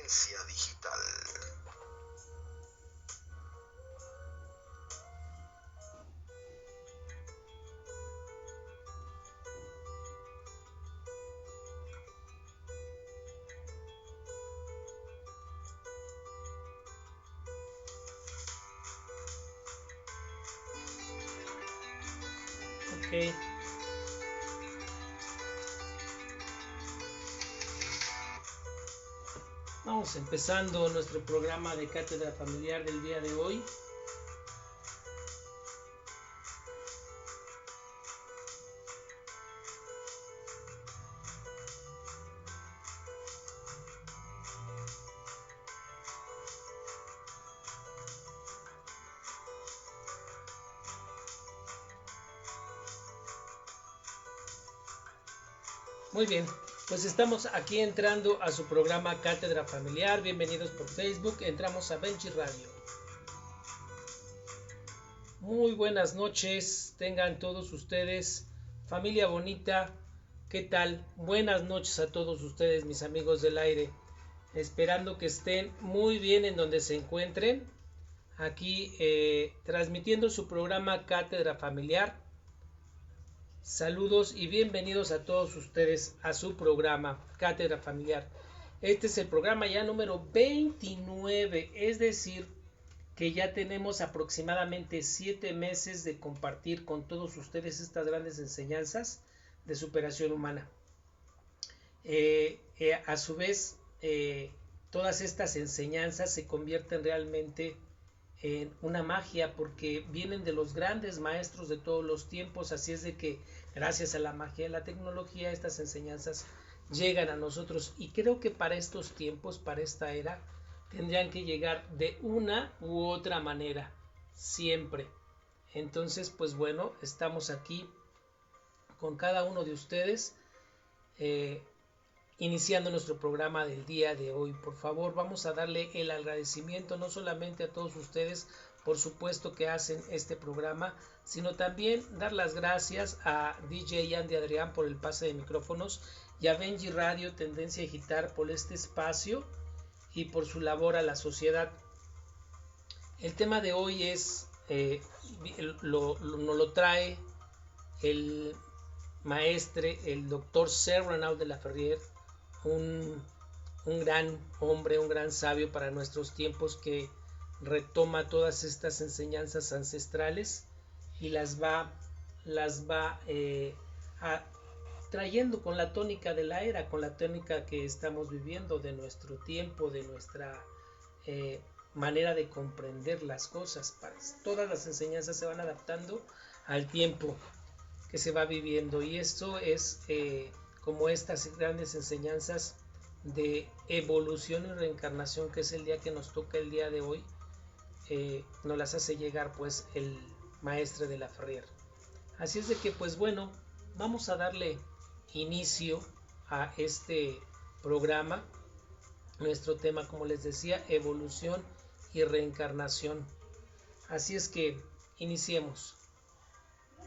Tendencia Digital. Ok. Vamos empezando nuestro programa de Cátedra Familiar del día de hoy. Muy bien, pues estamos aquí entrando a su programa Cátedra Familiar. Bienvenidos por Facebook. Entramos a Benji Radio. Muy buenas noches, tengan todos ustedes, familia bonita. ¿Qué tal? Buenas noches a todos ustedes, mis amigos del aire. Esperando que estén muy bien en donde se encuentren. Aquí transmitiendo su programa Cátedra Familiar. Saludos y bienvenidos a todos ustedes a su programa Cátedra Familiar. Este es el programa ya número 29, es decir, que ya tenemos aproximadamente 7 meses de compartir con todos ustedes estas grandes enseñanzas de superación humana. A su vez, todas estas enseñanzas se convierten realmente en una magia porque vienen de los grandes maestros de todos los tiempos, así es de que gracias a la magia de la tecnología estas enseñanzas llegan a nosotros y creo que para estos tiempos, para esta era, tendrían que llegar de una u otra manera, siempre. Entonces, pues bueno, estamos aquí con cada uno de ustedes, iniciando nuestro programa del día de hoy. Por favor, vamos a darle el agradecimiento no solamente a todos ustedes, por supuesto que hacen este programa, sino también dar las gracias a DJ Andy Adrián por el pase de micrófonos y a Benji Radio Tendencia Digital por este espacio y por su labor a la sociedad. El tema de hoy es, nos lo trae el maestre, el doctor Sir Renaud de la Ferrier, un gran hombre, un gran sabio para nuestros tiempos que retoma todas estas enseñanzas ancestrales y las va trayendo con la tónica de la era, con la tónica que estamos viviendo de nuestro tiempo, de nuestra manera de comprender las cosas. Todas las enseñanzas se van adaptando al tiempo que se va viviendo y esto es como estas grandes enseñanzas de evolución y reencarnación, que es el día que nos toca el día de hoy, nos las hace llegar pues el maestre de la Ferrier. Así es de que pues bueno, vamos a darle inicio a este programa. Nuestro tema, como les decía, evolución y reencarnación. Así es que iniciemos.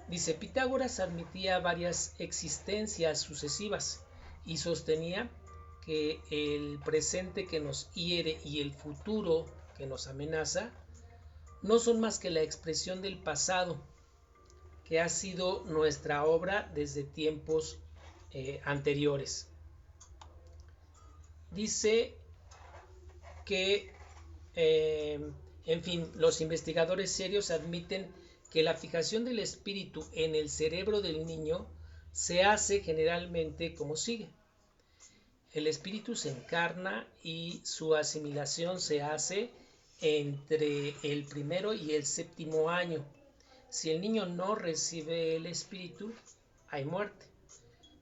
Dice, Pitágoras admitía varias existencias sucesivas y sostenía que el presente que nos hiere y el futuro que nos amenaza no son más que la expresión del pasado, que ha sido nuestra obra desde tiempos anteriores. Dice que, en fin, los investigadores serios admiten que la fijación del espíritu en el cerebro del niño se hace generalmente como sigue. El espíritu se encarna y su asimilación se hace entre el primero y el séptimo año. Si el niño no recibe el espíritu, hay muerte.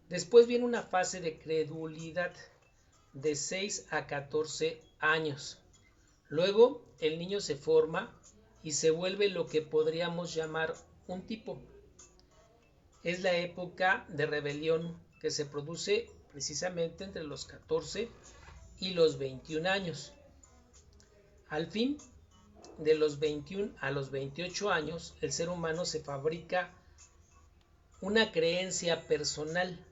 Después viene una fase de credulidad de 6 a 14 años. Luego el niño se forma y se vuelve lo que podríamos llamar un tipo. Es la época de rebelión que se produce precisamente entre los 14 y los 21 años. Al fin de los 21 a los 28 años, el ser humano se fabrica una creencia personal.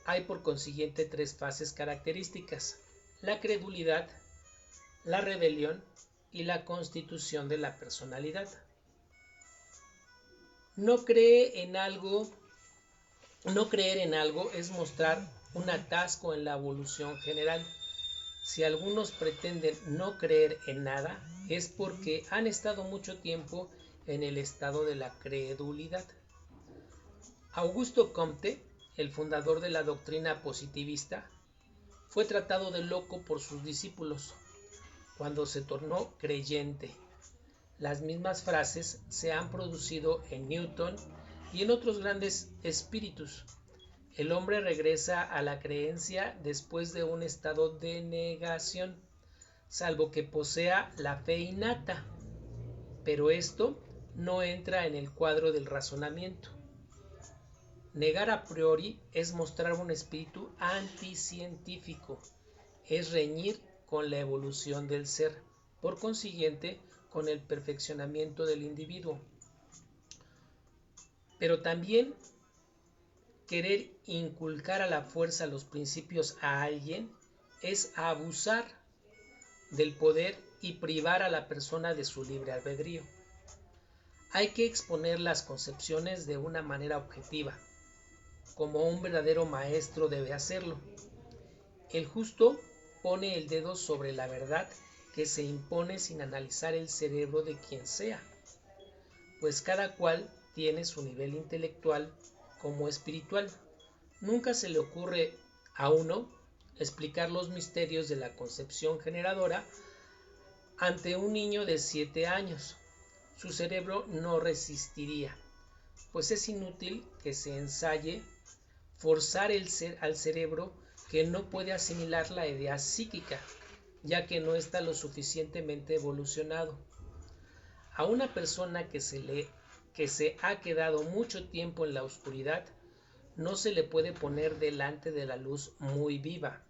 Hay por consiguiente 3 fases características. la credulidad, la rebelión y la constitución de la personalidad. No creer en algo es mostrar un atasco en la evolución general. Si algunos pretenden no creer en nada, es porque han estado mucho tiempo en el estado de la credulidad. Augusto Comte, el fundador de la doctrina positivista, fue tratado de loco por sus discípulos cuando se tornó creyente. Las mismas frases se han producido en Newton y en otros grandes espíritus. El hombre regresa a la creencia después de un estado de negación, salvo que posea la fe innata, pero esto no entra en el cuadro del razonamiento. Negar a priori es mostrar un espíritu anticientífico, es reñir con la evolución del ser, por consiguiente con el perfeccionamiento del individuo. Pero también querer inculcar a la fuerza los principios a alguien es abusar del poder y privar a la persona de su libre albedrío. Hay que exponer las concepciones de una manera objetiva, como un verdadero maestro debe hacerlo. El justo pone el dedo sobre la verdad que se impone sin analizar el cerebro de quien sea, pues cada cual tiene su nivel intelectual como espiritual. Nunca se le ocurre a uno explicar los misterios de la concepción generadora ante un niño de 7 años. Su cerebro no resistiría, pues es inútil que se ensaye forzar al cerebro que no puede asimilar la idea psíquica, ya que no está lo suficientemente evolucionado. A una persona que se ha quedado mucho tiempo en la oscuridad, no se le puede poner delante de la luz muy viva.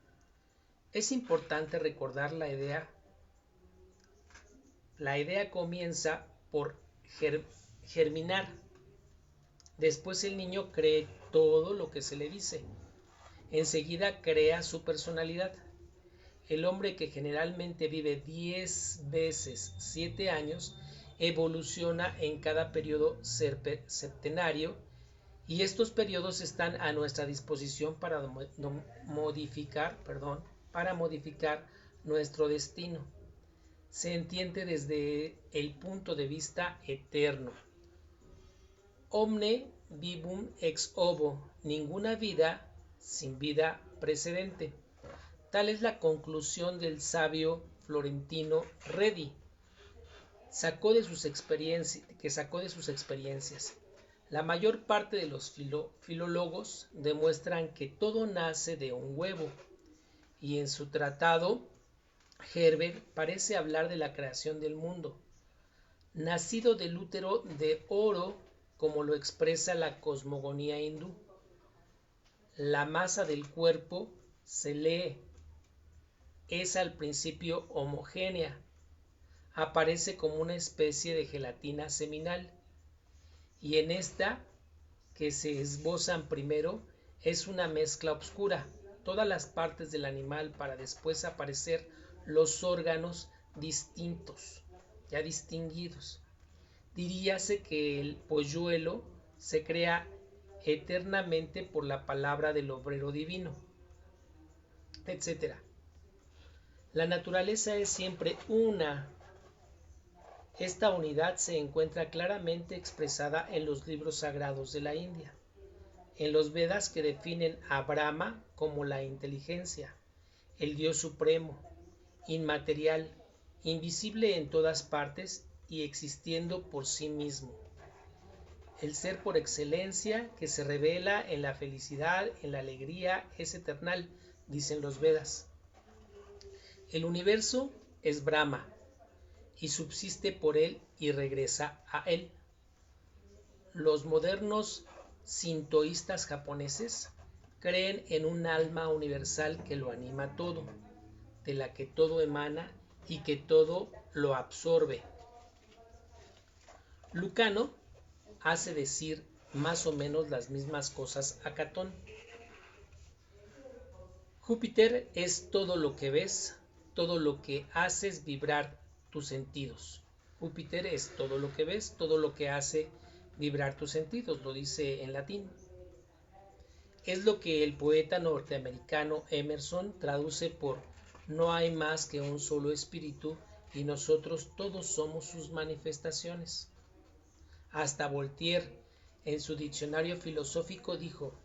Es importante recordar la idea. La idea comienza por germinar. Después el niño cree todo lo que se le dice. Enseguida crea su personalidad. El hombre que generalmente vive 10 veces 7 años evoluciona en cada periodo septenario, y estos periodos están a nuestra disposición para modificar nuestro destino. Se entiende desde el punto de vista eterno. Omne vivum ex ovo, ninguna vida sin vida precedente. Tal es la conclusión del sabio florentino Redi, que sacó de sus experiencias. La mayor parte de los filólogos demuestran que todo nace de un huevo, y en su tratado Herbert parece hablar de la creación del mundo, nacido del útero de oro, como lo expresa la cosmogonía hindú. La masa del cuerpo se lee, es al principio homogénea, aparece como una especie de gelatina seminal, y en esta, que se esbozan primero, es una mezcla oscura, todas las partes del animal, para después aparecer los órganos distintos, ya distinguidos. Diríase que el polluelo se crea eternamente por la palabra del obrero divino, etc. La naturaleza es siempre una. Esta unidad se encuentra claramente expresada en los libros sagrados de la India, en los Vedas, que definen a Brahma como la inteligencia, el Dios supremo, inmaterial, invisible en todas partes y existiendo por sí mismo. El ser por excelencia, que se revela en la felicidad, en la alegría, es eternal, dicen los Vedas. El universo es Brahma, y subsiste por él y regresa a él. Los modernos sintoístas japoneses creen en un alma universal que lo anima todo, de la que todo emana y que todo lo absorbe. Lucano hace decir más o menos las mismas cosas a Catón. Júpiter es todo lo que ves, todo lo que haces vibrar tus sentidos. Júpiter es todo lo que ves, todo lo que hace vibrar tus sentidos, lo dice en latín. Es lo que el poeta norteamericano Emerson traduce por no hay más que un solo espíritu y nosotros todos somos sus manifestaciones. Hasta Voltaire, en su diccionario filosófico, dijo: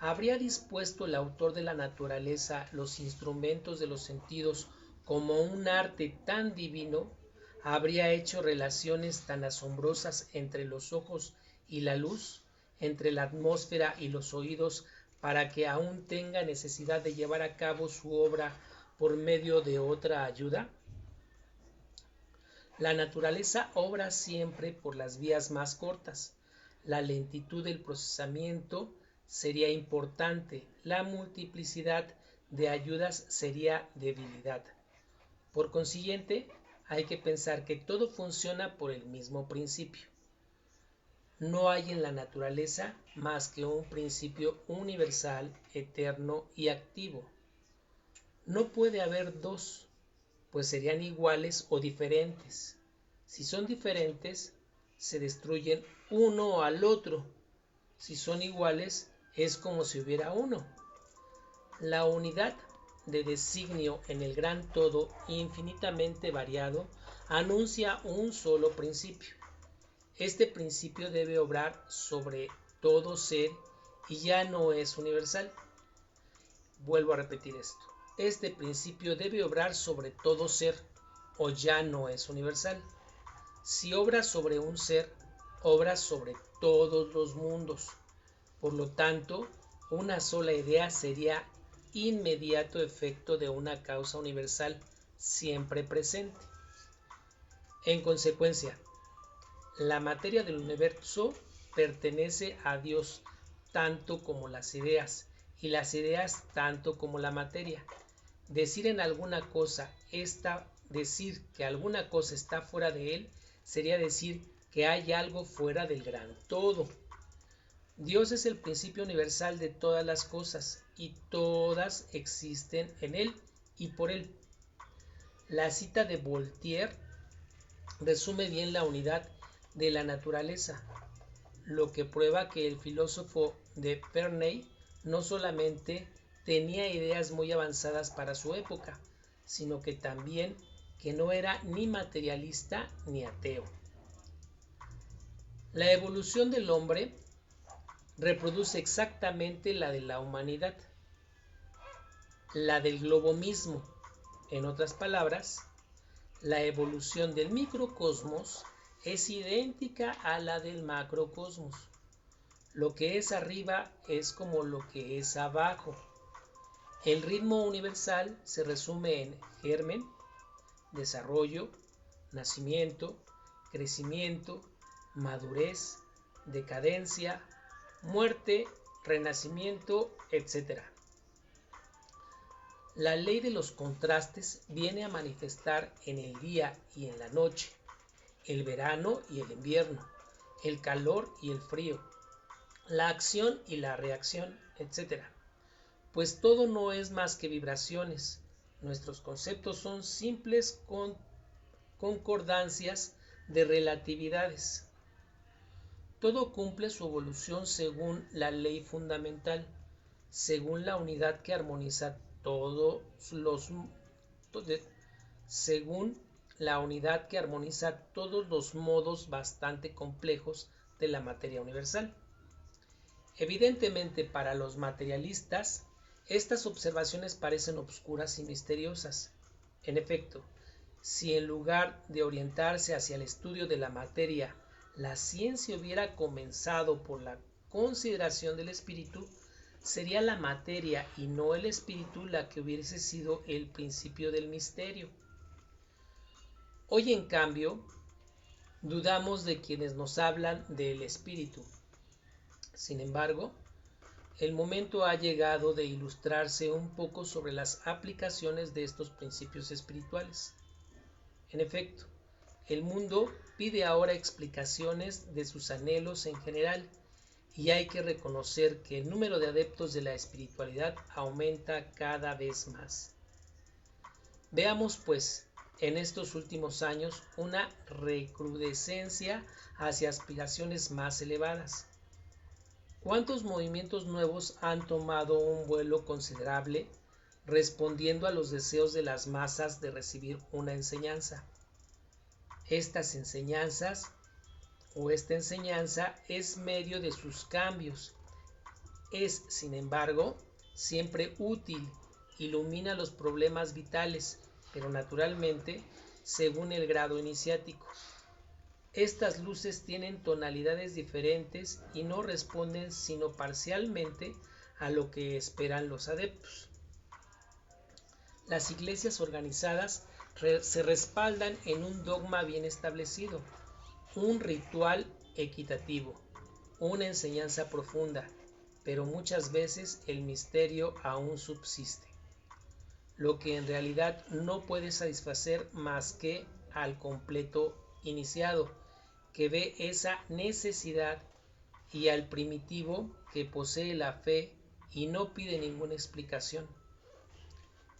¿habría dispuesto el autor de la naturaleza los instrumentos de los sentidos como un arte tan divino? ¿Habría hecho relaciones tan asombrosas entre los ojos y la luz, entre la atmósfera y los oídos, para que aún tenga necesidad de llevar a cabo su obra por medio de otra ayuda? La naturaleza obra siempre por las vías más cortas. La lentitud del procesamiento sería importante, la multiplicidad de ayudas sería debilidad. Por consiguiente, hay que pensar que todo funciona por el mismo principio. No hay en la naturaleza más que un principio universal, eterno y activo. No puede haber dos, pues serían iguales o diferentes. Si son diferentes, se destruyen uno al otro. Si son iguales, es como si hubiera uno. La unidad de designio en el gran todo infinitamente variado anuncia un solo principio. Este principio debe obrar sobre todo ser y ya no es universal. Vuelvo a repetir esto. Este principio debe obrar sobre todo ser o ya no es universal. Si obra sobre un ser, obra sobre todos los mundos. Por lo tanto, una sola idea sería inmediato efecto de una causa universal siempre presente. En consecuencia, la materia del universo pertenece a Dios tanto como las ideas, y las ideas tanto como la materia. Decir que alguna cosa está fuera de él sería decir que hay algo fuera del gran todo. Dios es el principio universal de todas las cosas y todas existen en él y por él. La cita de Voltaire resume bien la unidad de la naturaleza, lo que prueba que el filósofo de Ferney no solamente tenía ideas muy avanzadas para su época, sino que también que no era ni materialista ni ateo. La evolución del hombre reproduce exactamente la de la humanidad, la del globo mismo. En otras palabras, la evolución del microcosmos es idéntica a la del macrocosmos. Lo que es arriba es como lo que es abajo. El ritmo universal se resume en germen, desarrollo, nacimiento, crecimiento, madurez, decadencia, muerte, renacimiento, etc. La ley de los contrastes viene a manifestar en el día y en la noche, el verano y el invierno, el calor y el frío, la acción y la reacción, etc. Pues todo no es más que vibraciones. Nuestros conceptos son simples concordancias de relatividades. Todo cumple su evolución según la ley fundamental, según la unidad que armoniza según la unidad que armoniza todos los modos bastante complejos de la materia universal. Evidentemente, para los materialistas, estas observaciones parecen obscuras y misteriosas. En efecto, si en lugar de orientarse hacia el estudio de la materia, la ciencia hubiera comenzado por la consideración del espíritu, sería la materia y no el espíritu la que hubiese sido el principio del misterio. Hoy, en cambio, dudamos de quienes nos hablan del espíritu. Sin embargo, el momento ha llegado de ilustrarse un poco sobre las aplicaciones de estos principios espirituales. En efecto, el mundo pide ahora explicaciones de sus anhelos en general y hay que reconocer que el número de adeptos de la espiritualidad aumenta cada vez más. Veamos pues en estos últimos años una recrudescencia hacia aspiraciones más elevadas. ¿Cuántos movimientos nuevos han tomado un vuelo considerable respondiendo a los deseos de las masas de recibir una enseñanza? Estas enseñanzas o esta enseñanza es medio de sus cambios. Es, sin embargo, siempre útil, ilumina los problemas vitales, pero naturalmente según el grado iniciático. Estas luces tienen tonalidades diferentes y no responden sino parcialmente a lo que esperan los adeptos. Las iglesias organizadas se respaldan en un dogma bien establecido, un ritual equitativo, una enseñanza profunda, pero muchas veces el misterio aún subsiste, lo que en realidad no puede satisfacer más que al completo iniciado, que ve esa necesidad, y al primitivo que posee la fe y no pide ninguna explicación,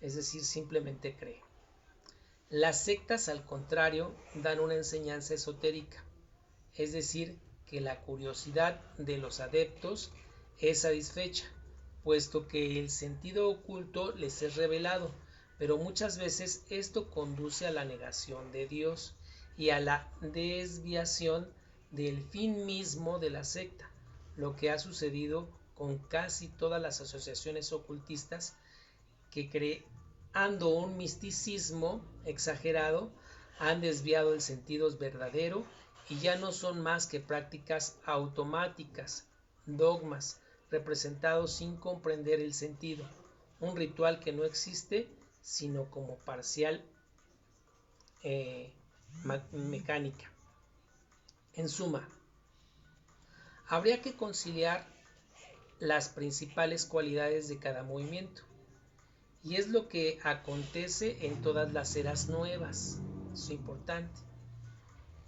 es decir, simplemente cree. Las sectas, al contrario, dan una enseñanza esotérica, es decir, que la curiosidad de los adeptos es satisfecha, puesto que el sentido oculto les es revelado, pero muchas veces esto conduce a la negación de Dios y a la desviación del fin mismo de la secta, lo que ha sucedido con casi todas las asociaciones ocultistas que creando un misticismo exagerado han desviado el sentido verdadero y ya no son más que prácticas automáticas, dogmas representados sin comprender el sentido, un ritual que no existe sino como parcial mecánica. En suma, habría que conciliar las principales cualidades de cada movimiento, y es lo que acontece en todas las eras nuevas. Eso es importante.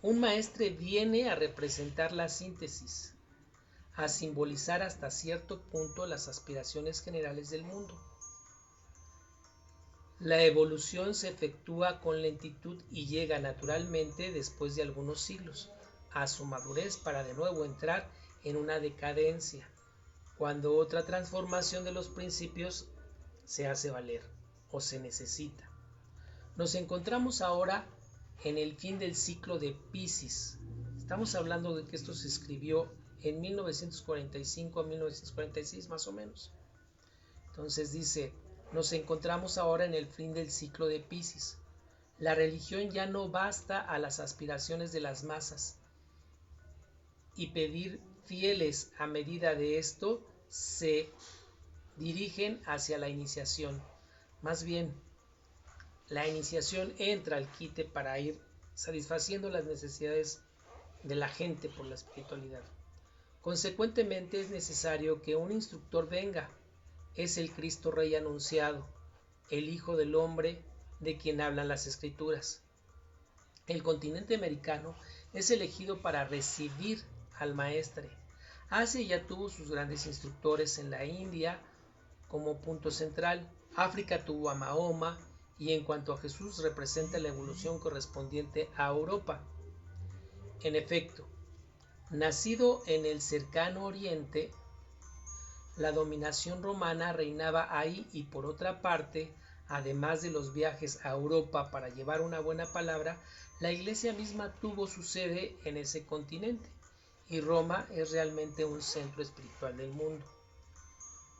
Un maestre viene a representar la síntesis, a simbolizar hasta cierto punto las aspiraciones generales del mundo. La evolución se efectúa con lentitud y llega naturalmente después de algunos siglos a su madurez para de nuevo entrar en una decadencia, cuando otra transformación de los principios se hace valer o se necesita. Nos encontramos ahora en el fin del ciclo de Piscis. Estamos hablando de que esto se escribió en 1945 a 1946 más o menos. Entonces dice, nos encontramos ahora en el fin del ciclo de Piscis. La religión ya no basta a las aspiraciones de las masas y pedir fieles a medida de esto se dirigen hacia la iniciación. Más bien, la iniciación entra al quite para ir satisfaciendo las necesidades de la gente por la espiritualidad. Consecuentemente es necesario que un instructor venga. Es el Cristo Rey anunciado, el Hijo del Hombre de quien hablan las Escrituras. El continente americano es elegido para recibir al Maestre. Asia ya tuvo sus grandes instructores en la India como punto central. África tuvo a Mahoma, y en cuanto a Jesús representa la evolución correspondiente a Europa. En efecto, nacido en el cercano Oriente, la dominación romana reinaba ahí, y por otra parte, además de los viajes a Europa para llevar una buena palabra, la Iglesia misma tuvo su sede en ese continente, y Roma es realmente un centro espiritual del mundo.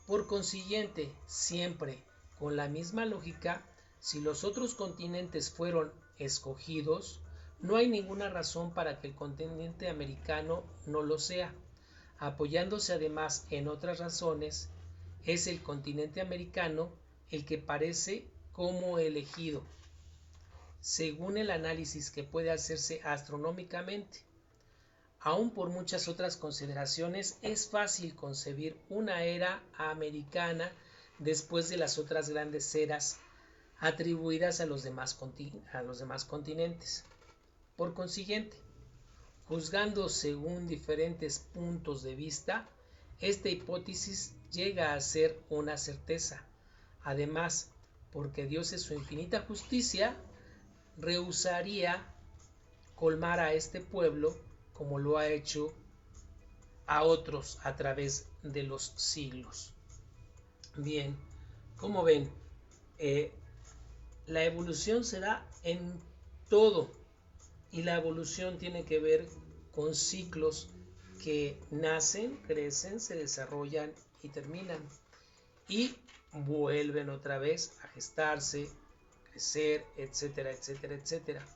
Por consiguiente, siempre con la misma lógica, si los otros continentes fueron escogidos, no hay ninguna razón para que el continente americano no lo sea. Apoyándose además en otras razones, es el continente americano el que parece como elegido, según el análisis que puede hacerse astronómicamente. Aún por muchas otras consideraciones, es fácil concebir una era americana después de las otras grandes eras atribuidas a los demás continentes. Por consiguiente, juzgando según diferentes puntos de vista, esta hipótesis llega a ser una certeza. Además, porque Dios en su infinita justicia rehusaría colmar a este pueblo como lo ha hecho a otros a través de los siglos. Bien, como ven, la evolución se da en todo, y la evolución tiene que ver con ciclos que nacen, crecen, se desarrollan y terminan, y vuelven otra vez a gestarse, crecer, etcétera, etcétera, etcétera.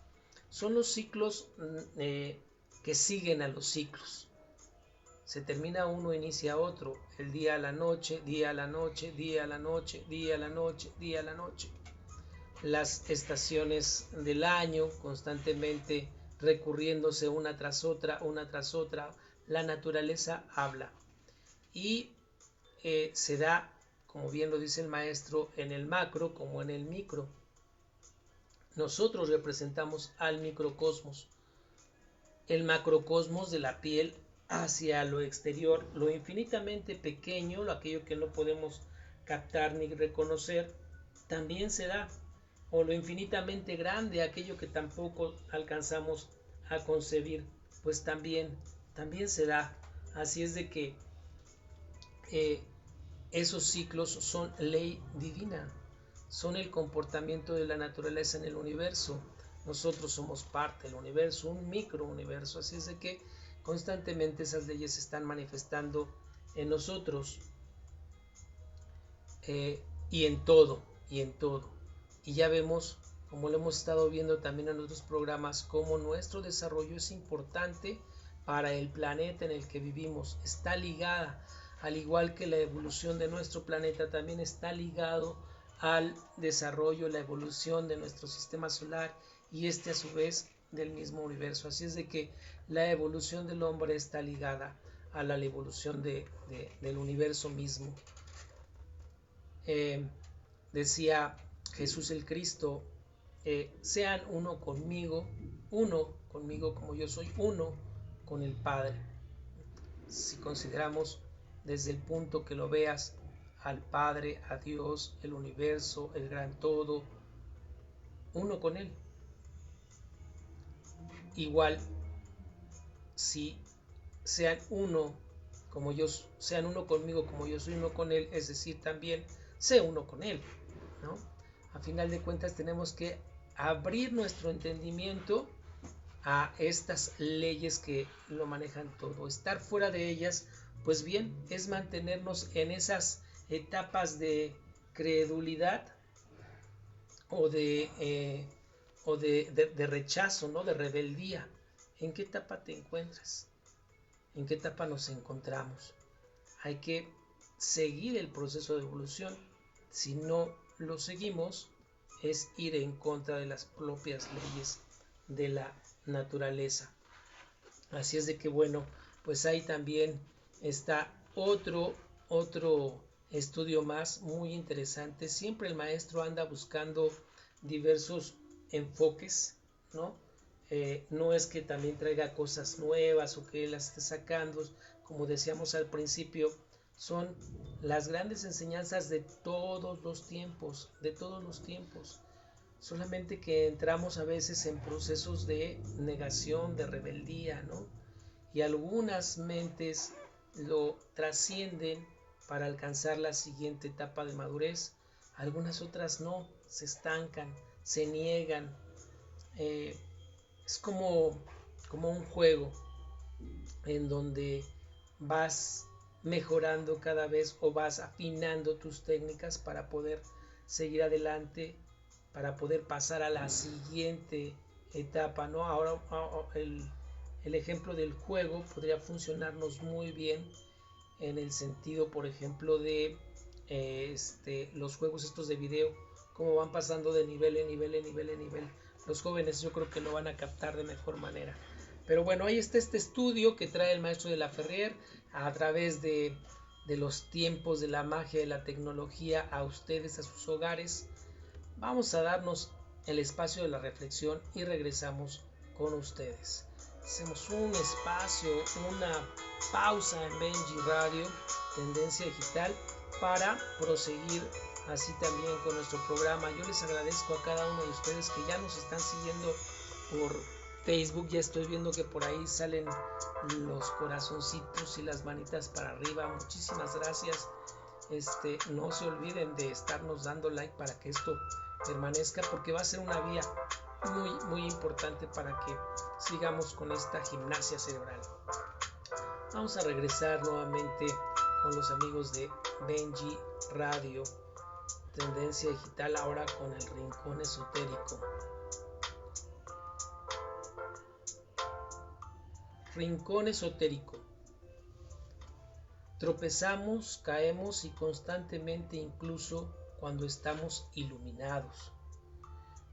Son los ciclos que siguen a los ciclos. Se termina uno, inicia otro, el día a la noche, día a la noche, día a la noche, día a la noche, día a la noche. Las estaciones del año constantemente recurriéndose una tras otra, la naturaleza habla. Y se da, como bien lo dice el maestro, en el macro como en el micro. Nosotros representamos al microcosmos, el macrocosmos de la piel hacia lo exterior, lo infinitamente pequeño, aquello que no podemos captar ni reconocer, también se da, o lo infinitamente grande, aquello que tampoco alcanzamos a concebir, pues también se da. Así es de que esos ciclos son ley divina, son el comportamiento de la naturaleza en el universo. Nosotros somos parte del universo, un microuniverso, así es de que constantemente esas leyes se están manifestando en nosotros, y en todo. Y ya vemos, como lo hemos estado viendo también en otros programas, cómo nuestro desarrollo es importante para el planeta en el que vivimos. Está ligada, al igual que la evolución de nuestro planeta, también está ligado al desarrollo, la evolución de nuestro sistema solar, y a su vez del mismo universo. Así es de que la evolución del hombre está ligada a la evolución del universo mismo. Decía Jesús el Cristo, sean uno conmigo como yo soy uno con el Padre. Si consideramos desde el punto que lo veas, al Padre, a Dios, el universo, el gran todo, uno con Él. Igual, si sean uno conmigo como yo soy uno con Él, es decir, también sé uno con Él, ¿no? A final de cuentas tenemos que abrir nuestro entendimiento a estas leyes que lo manejan todo. Estar fuera de ellas, pues bien, es mantenernos en esas etapas de credulidad o de rechazo, ¿no? De rebeldía. ¿En qué etapa te encuentras? ¿En qué etapa nos encontramos? Hay que seguir el proceso de evolución. Si no lo seguimos, es ir en contra de las propias leyes de la naturaleza. Así es de que bueno, pues ahí también está otro estudio más muy interesante. Siempre el maestro anda buscando diversos enfoques, ¿no? No es que también traiga cosas nuevas o que las esté sacando, como decíamos al principio, son las grandes enseñanzas de todos los tiempos, solamente que entramos a veces en procesos de negación, de rebeldía, ¿no? Y algunas mentes lo trascienden para alcanzar la siguiente etapa de madurez, algunas otras no, se estancan, se niegan. Es como un juego en donde vas mejorando cada vez o vas afinando tus técnicas para poder seguir adelante, para poder pasar a la siguiente etapa, ¿no? Ahora el ejemplo del juego podría funcionarnos muy bien en el sentido, por ejemplo, de los juegos estos de video, como van pasando de nivel en nivel. Los jóvenes yo creo que lo van a captar de mejor manera. Pero bueno, ahí está este estudio que trae el maestro de la Ferrer a través de los tiempos de la magia de la tecnología a ustedes, a sus hogares. Vamos a darnos el espacio de la reflexión y regresamos con ustedes. hacemos un espacio, una pausa en Benji Radio, Tendencia Digital, para proseguir así también con nuestro programa. Yo les agradezco a cada uno de ustedes que ya nos están siguiendo por Facebook. Ya estoy viendo que por ahí salen los corazoncitos y las manitas para arriba. Muchísimas gracias. No se olviden de estarnos dando like para que esto permanezca, porque va a ser una vía muy muy importante para que sigamos con esta gimnasia cerebral. Vamos a regresar nuevamente con los amigos de Benji Radio, Tendencia Digital, ahora con el Rincón Esotérico. Rincón Esotérico. Tropezamos, caemos y constantemente, incluso cuando estamos iluminados.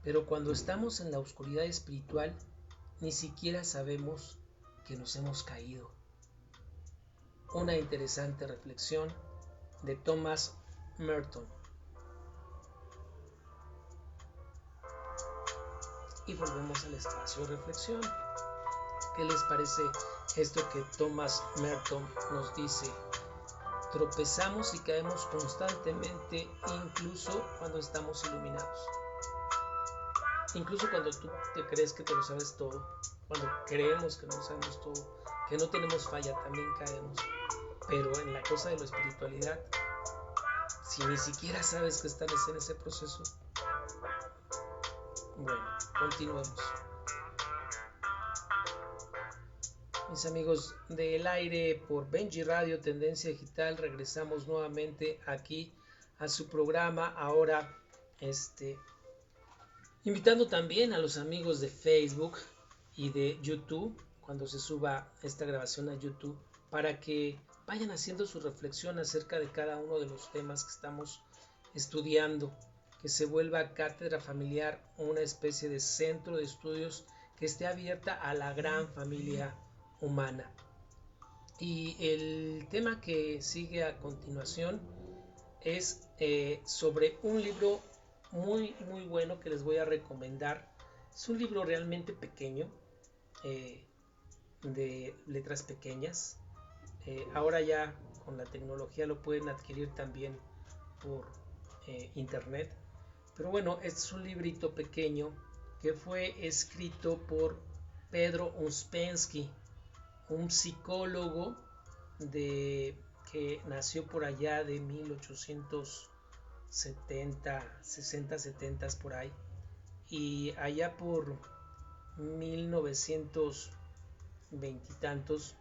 Pero cuando estamos en la oscuridad espiritual, ni siquiera sabemos que nos hemos caído. Una interesante reflexión de Thomas Merton. Y volvemos al espacio de reflexión. ¿Qué les parece esto que Thomas Merton nos dice? Tropezamos y caemos constantemente, incluso cuando estamos iluminados. Incluso cuando tú te crees que te lo sabes todo, cuando creemos que no sabemos todo, que no tenemos falla, también caemos. Pero en la cosa de la espiritualidad, si ni siquiera sabes que estás en ese proceso, bueno, continuemos. Mis amigos del aire por Benji Radio, Tendencia Digital, regresamos nuevamente aquí a su programa. Ahora, invitando también a los amigos de Facebook y de YouTube, cuando se suba esta grabación a YouTube, para que vayan haciendo su reflexión acerca de cada uno de los temas que estamos estudiando, que se vuelva cátedra familiar, una especie de centro de estudios que esté abierta a la gran familia humana. Y el tema que sigue a continuación es sobre un libro muy muy bueno que les voy a recomendar. Es un libro realmente pequeño, de letras pequeñas. Ahora ya con la tecnología lo pueden adquirir también por internet, pero bueno, este es un librito pequeño que fue escrito por Pedro Uspensky, un psicólogo que nació por allá de 1870, 60, 70 por ahí, y allá por 1920 y tantos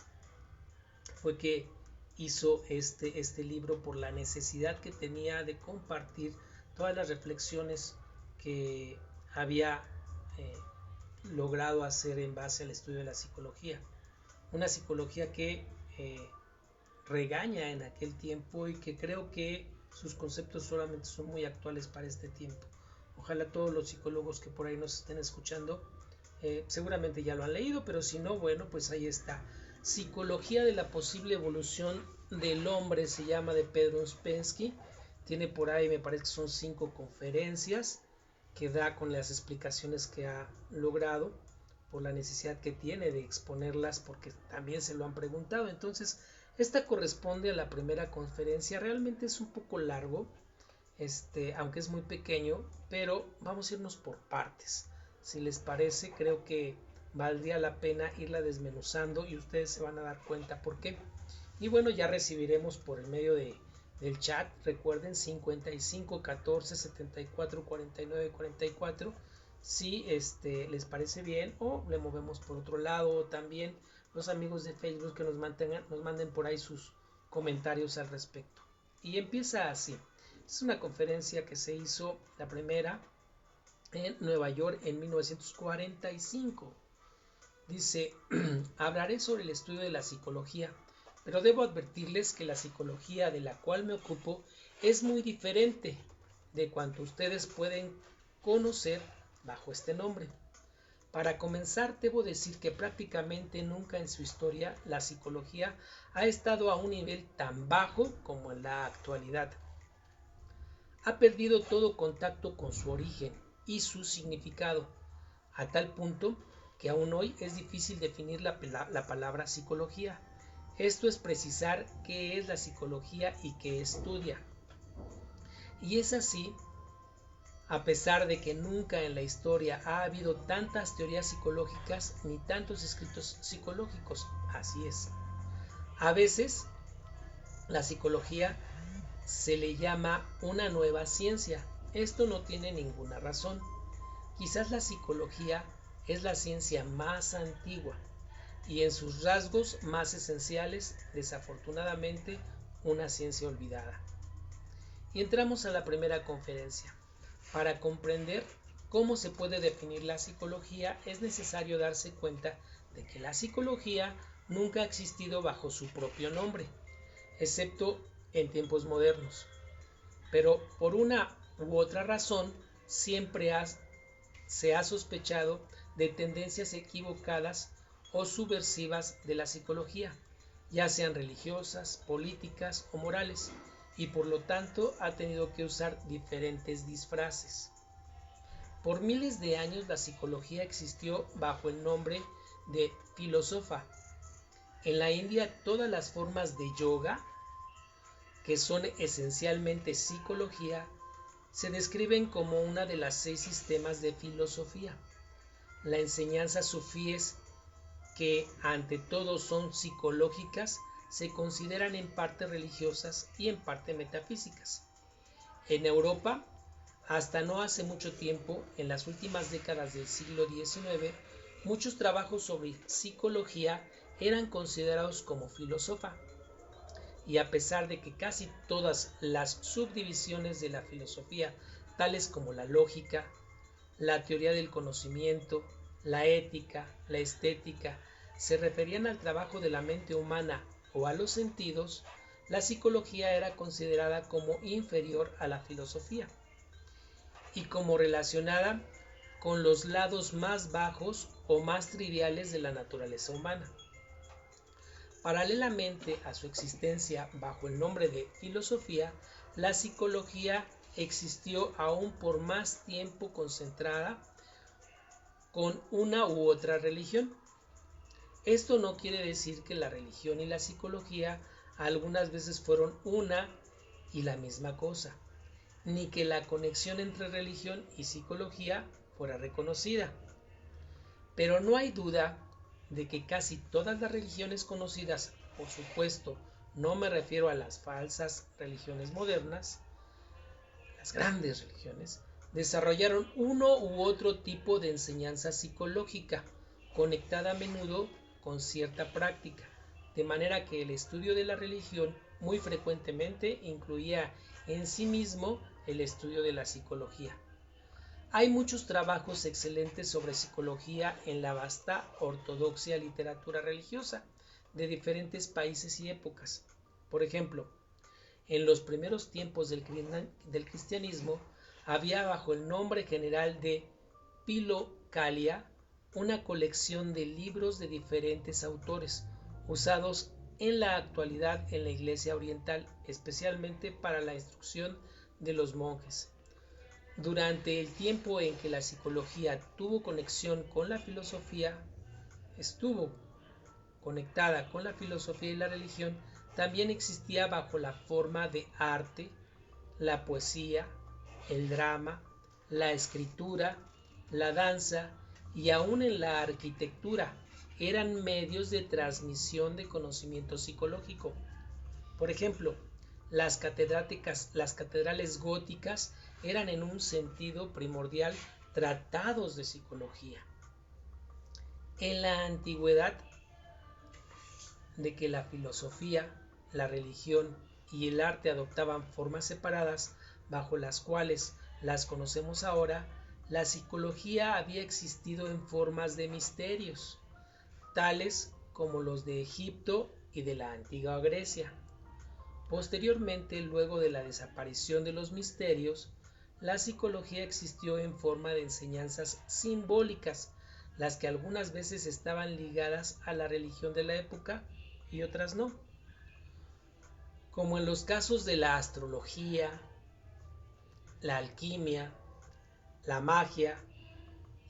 fue que hizo este libro, por la necesidad que tenía de compartir todas las reflexiones que había logrado hacer en base al estudio de la psicología. Una psicología que regaña en aquel tiempo y que creo que sus conceptos solamente son muy actuales para este tiempo. Ojalá todos los psicólogos que por ahí nos estén escuchando seguramente ya lo han leído, pero si no, bueno, pues ahí está. Psicología de la posible evolución del hombre se llama, de Pedro Uspensky. Tiene por ahí, me parece que son 5 conferencias que da con las explicaciones que ha logrado, por la necesidad que tiene de exponerlas, porque también se lo han preguntado. Entonces, esta corresponde a la primera conferencia. Realmente es un poco largo, aunque es muy pequeño, pero vamos a irnos por partes. Si les parece, creo que valdría la pena irla desmenuzando y ustedes se van a dar cuenta por qué. Y bueno, ya recibiremos por el medio del chat, recuerden, 55 14 74 49 44, si les parece bien, o le movemos por otro lado, o también los amigos de Facebook que nos manden por ahí sus comentarios al respecto. Y empieza así. Es una conferencia que se hizo, la primera, en Nueva York en 1945. Dice: hablaré sobre el estudio de la psicología, pero debo advertirles que la psicología de la cual me ocupo es muy diferente de cuanto ustedes pueden conocer bajo este nombre. Para comenzar, debo decir que prácticamente nunca en su historia la psicología ha estado a un nivel tan bajo como en la actualidad. Ha perdido todo contacto con su origen y su significado, a tal punto que aún hoy es difícil definir la palabra psicología. Esto es precisar qué es la psicología y qué estudia. Y es así, a pesar de que nunca en la historia ha habido tantas teorías psicológicas ni tantos escritos psicológicos. Así es. A veces la psicología se le llama una nueva ciencia. Esto no tiene ninguna razón. Quizás la psicología es la ciencia más antigua y en sus rasgos más esenciales, desafortunadamente, una ciencia olvidada. Y entramos a la primera conferencia. Para comprender cómo se puede definir la psicología, es necesario darse cuenta de que la psicología nunca ha existido bajo su propio nombre, excepto en tiempos modernos. Pero por una u otra razón, siempre se ha sospechado de tendencias equivocadas o subversivas de la psicología, ya sean religiosas, políticas o morales, y por lo tanto ha tenido que usar diferentes disfraces. Por miles de años la psicología existió bajo el nombre de filósofa. En la India todas las formas de yoga, que son esencialmente psicología, se describen como una de las 6 sistemas de filosofía. La enseñanza sufíes, que ante todo son psicológicas, se consideran en parte religiosas y en parte metafísicas. En Europa, hasta no hace mucho tiempo, en las últimas décadas del siglo XIX, muchos trabajos sobre psicología eran considerados como filósofa. Y a pesar de que casi todas las subdivisiones de la filosofía, tales como la lógica, la teoría del conocimiento, la ética, la estética, se referían al trabajo de la mente humana o a los sentidos, la psicología era considerada como inferior a la filosofía y como relacionada con los lados más bajos o más triviales de la naturaleza humana. Paralelamente a su existencia bajo el nombre de filosofía, la psicología existió aún por más tiempo concentrada con una u otra religión. Esto no quiere decir que la religión y la psicología algunas veces fueron una y la misma cosa, ni que la conexión entre religión y psicología fuera reconocida. Pero no hay duda de que casi todas las religiones conocidas, por supuesto, no me refiero a las falsas religiones modernas, las grandes religiones, desarrollaron uno u otro tipo de enseñanza psicológica, conectada a menudo con cierta práctica, de manera que el estudio de la religión muy frecuentemente incluía en sí mismo el estudio de la psicología. Hay muchos trabajos excelentes sobre psicología en la vasta ortodoxia literatura religiosa de diferentes países y épocas. Por ejemplo, en los primeros tiempos del cristianismo había bajo el nombre general de Philokalia una colección de libros de diferentes autores, usados en la actualidad en la Iglesia Oriental, especialmente para la instrucción de los monjes. Durante el tiempo en que la psicología tuvo conexión con la filosofía, estuvo conectada con la filosofía y la religión, también existía bajo la forma de arte, la poesía, el drama, la escritura, la danza y aún en la arquitectura eran medios de transmisión de conocimiento psicológico. Por ejemplo, las catedrales góticas eran en un sentido primordial tratados de psicología. En la antigüedad, de que la filosofía, la religión y el arte adoptaban formas separadas bajo las cuales las conocemos ahora, la psicología había existido en formas de misterios, tales como los de Egipto y de la antigua Grecia. Posteriormente, luego de la desaparición de los misterios, la psicología existió en forma de enseñanzas simbólicas, las que algunas veces estaban ligadas a la religión de la época y otras no, como en los casos de la astrología, la alquimia, la magia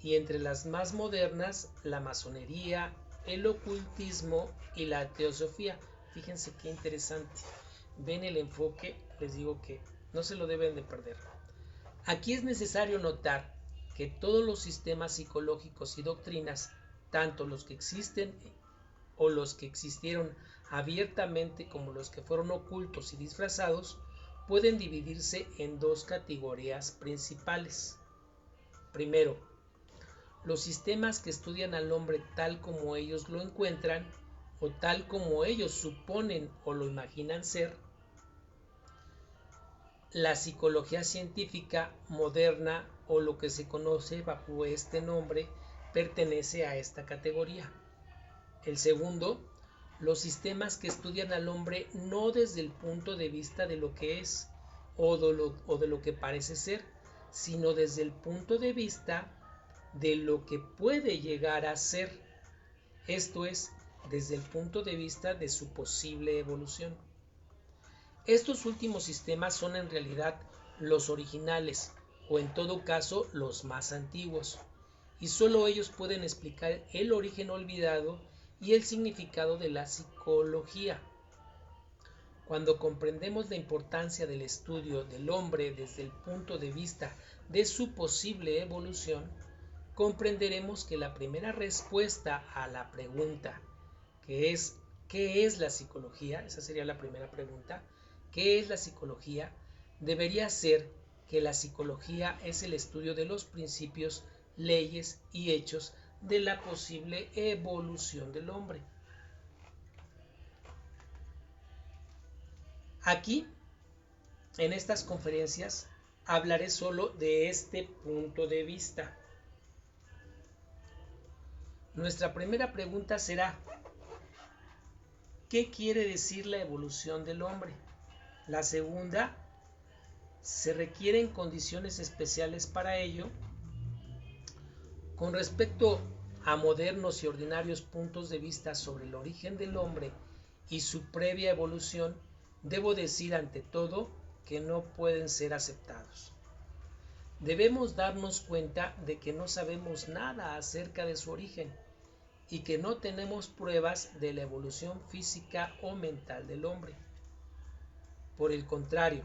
y entre las más modernas la masonería, el ocultismo y la teosofía. Fíjense qué interesante. Ven el enfoque, les digo que no se lo deben de perder. Aquí es necesario notar que todos los sistemas psicológicos y doctrinas, tanto los que existen o los que existieron abiertamente como los que fueron ocultos y disfrazados, pueden dividirse en dos categorías principales. Primero, los sistemas que estudian al hombre tal como ellos lo encuentran o tal como ellos suponen o lo imaginan ser. La psicología científica moderna o lo que se conoce bajo este nombre pertenece a esta categoría. El segundo, los sistemas que estudian al hombre no desde el punto de vista de lo que es o de lo que parece ser, sino desde el punto de vista de lo que puede llegar a ser, esto es, desde el punto de vista de su posible evolución. Estos últimos sistemas son en realidad los originales, o en todo caso los más antiguos, y solo ellos pueden explicar el origen olvidado y el significado de la psicología. Cuando comprendemos la importancia del estudio del hombre desde el punto de vista de su posible evolución, comprenderemos que la primera respuesta a la pregunta, que es ¿qué es la psicología? Esa sería la primera pregunta. ¿Qué es la psicología? Debería ser que la psicología es el estudio de los principios, leyes y hechos de la posible evolución del hombre. Aquí, en estas conferencias, hablaré solo de este punto de vista. Nuestra primera pregunta será, ¿qué quiere decir la evolución del hombre? La segunda, ¿se requieren condiciones especiales para ello? Con respecto a modernos y ordinarios puntos de vista sobre el origen del hombre y su previa evolución, debo decir ante todo que no pueden ser aceptados. Debemos darnos cuenta de que no sabemos nada acerca de su origen y que no tenemos pruebas de la evolución física o mental del hombre. Por el contrario,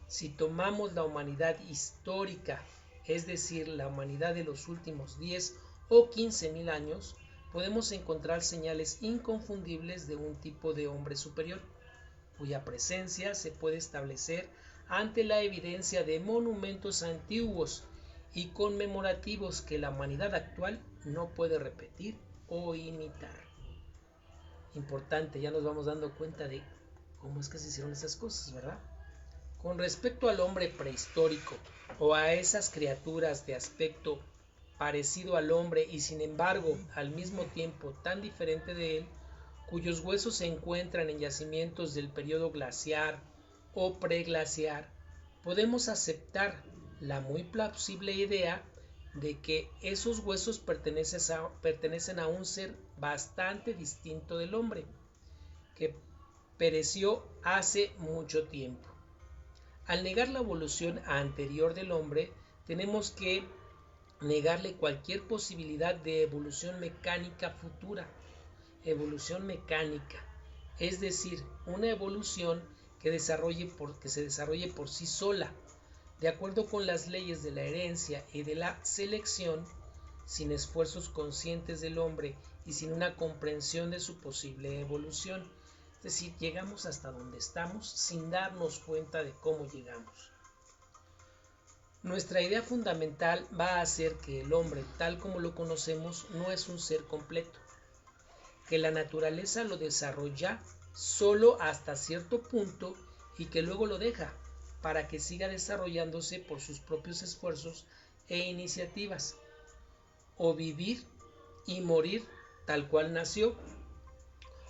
si tomamos la humanidad histórica, es decir, la humanidad de los últimos 10 o 15.000 años, podemos encontrar señales inconfundibles de un tipo de hombre superior, cuya presencia se puede establecer ante la evidencia de monumentos antiguos y conmemorativos que la humanidad actual no puede repetir o imitar. Importante, ya nos vamos dando cuenta de cómo es que se hicieron esas cosas, ¿verdad? Con respecto al hombre prehistórico o a esas criaturas de aspecto parecido al hombre y sin embargo al mismo tiempo tan diferente de él, cuyos huesos se encuentran en yacimientos del periodo glaciar o preglaciar, podemos aceptar la muy plausible idea de que esos huesos pertenecen a un ser bastante distinto del hombre, que pereció hace mucho tiempo. Al negar la evolución anterior del hombre, tenemos que negarle cualquier posibilidad de evolución mecánica futura. Evolución mecánica, es decir, una evolución que se desarrolle por sí sola, de acuerdo con las leyes de la herencia y de la selección, sin esfuerzos conscientes del hombre y sin una comprensión de su posible evolución. Es decir, llegamos hasta donde estamos sin darnos cuenta de cómo llegamos. Nuestra idea fundamental va a ser que el hombre, tal como lo conocemos, no es un ser completo, que la naturaleza lo desarrolla solo hasta cierto punto y que luego lo deja para que siga desarrollándose por sus propios esfuerzos e iniciativas, o vivir y morir tal cual nació,